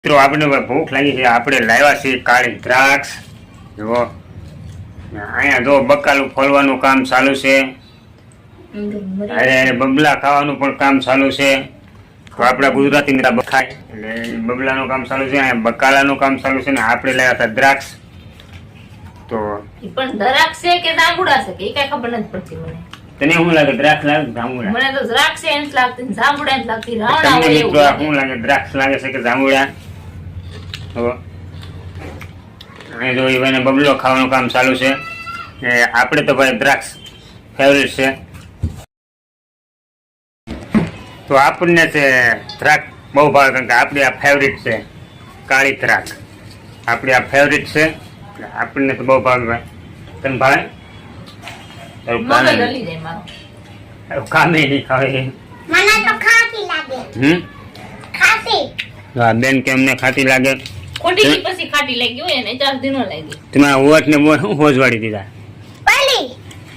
મિત્રો આપણે ભૂખ લાગી છે, આપણે લાવ્યા છીએ કાળી દ્રાક્ષ. જો અહીંયા જો બકાલું ફોલવાનું કામ ચાલુ છે, અરે બબલા ખાવાનું પણ કામ ચાલુ છે. તો આપણા ગુજરાતી બધા બખાય એટલે બબલાનું કામ ચાલુ છે, અહીંયા બકાલાનું કામ ચાલુ છે ને આપણે લાવ્યા હતા દ્રાક્ષ. તો પણ દ્રાક્ષ છે કે જાંબુડા છે કે એ કઈ ખબર નથી પડતી મને. તને શું લાગે? દ્રાક્ષ લાગે જાંબુડા? મને તો દ્રાક્ષ એમ લાગતી, જાંબુડા એમ લાગતી. રાવણા તમને હોય મિત્રો એવું શું લાગે? દ્રાક્ષ લાગે છે કે જાંબુડા? અહીંયા જો એને બબલો ખાવાનું કામ ચાલુ છે. આપણે તો ભાઈ દ્રાક્ષ ફેવરેટ છે, તો આપણને તે દ્રાક્ષ બહુ ભાવે, કારણ કે આપણી આ ફેવરેટ છે કાળી દ્રાક્ષ. આપણી આ ફેવરેટ છે, આપણને તો બહુ ભાવે. ભાઈ તને ભાવે? તારું મગજ હલી જાય મારો. કામે નહીં ખાવે. મને તો ખાટી લાગે. ખાટી. હા બેન, કે અમને ખાટી લાગે? ખોટી પછી ખાટી લાગી હોય ને 4 દિનો લાગી. તમારા ઓટ ને બોટ શું હોજવાડી દીધા?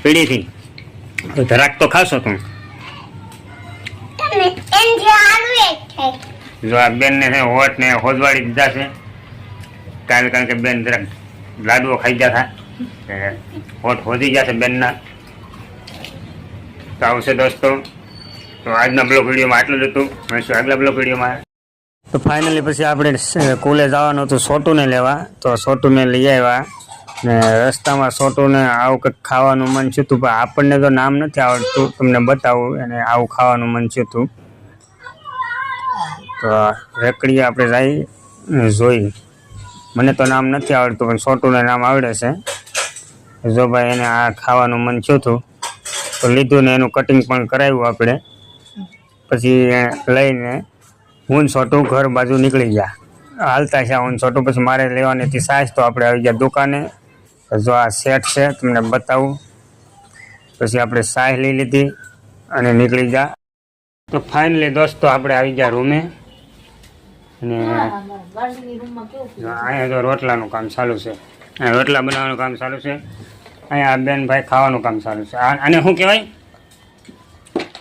પીડીથી. તો દ્રાક્ષ તો ખાશો તું? જો આ બેન ને હોટ ને હોજવાડી દીધા છે, કારણ કે બેન જરાક લાડુઓ ખાઈ ગયા હતા, હોટ હોજી ગયા છે બેનના. તો આવશે દોસ્તો. તો આજના બ્લોગ વિડીયોમાં આટલું જ હતું. મળીશું આગલા બ્લોગ વિડીયોમાં. તો ફાઇનલી પછી આપણે કોલેજ આવવાનું હતું સોટુને લેવા. તો સોટુને લઈ આવ્યા ને રસ્તામાં સોટુને આવું કંઈક ખાવાનું મન થયું હતું, પણ આપણને તો નામ નથી આવડતું, તમને બતાવું. અને આવું ખાવાનું મન થયું હતું. તો રેકડીએ આપણે જઈ જોઈ. મને તો નામ નથી આવડતું, પણ સોટુને નામ આવડે છે. જો ભાઈ એને આ ખાવાનું મન થયું હતું તો લીધું ને એનું કટિંગ પણ કરાવ્યું આપણે. પછી લઈને હું સોટું ઘર બાજુ નીકળી ગયા, હાલતા છે હું સોટું. પછી મારે લેવાની હતી સાઈઝ, તો આપણે આવી ગયા દુકાને. જો આ સેટ છે તમને બતાવું. પછી આપણે સાઈઝ લઈ લીધી અને નીકળી ગયા. તો ફાઇનલી દોસ્તો આપણે આવી ગયા રૂમે. અને અહીંયા જો રોટલાનું કામ ચાલુ છે, અહીંયા રોટલા બનાવવાનું કામ ચાલુ છે. અહીંયા બેન ભાઈ ખાવાનું કામ ચાલુ છે. આને શું કહેવાય?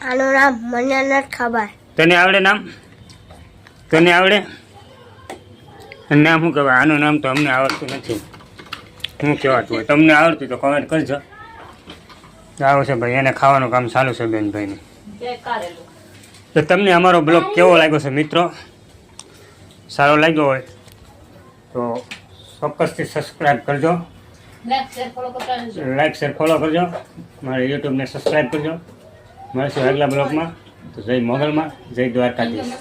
આનું નામ મને નથી ખબર. તને આવડે નામ? તને આવડે? નામ શું કહેવાય? આનું નામ તો અમને આવડતું નથી. શું કહેવાતું હોય? તમને આવડતું તો કમેન્ટ કરજો. આવું છે ભાઈ, એને ખાવાનું કામ ચાલુ છે બેનભાઈને. તો તમને અમારો બ્લોગ કેવો લાગ્યો છે મિત્રો? સારો લાગ્યો હોય તો ચોક્કસથી સબસ્ક્રાઈબ કરજો, લાઈક શેર ફોલો કરજો, મારા યુટ્યુબને સબસ્ક્રાઈબ કરજો. મળીશું આગલા બ્લોગમાં. તો જય મોગલમાં, જય દ્વારકાધીશ.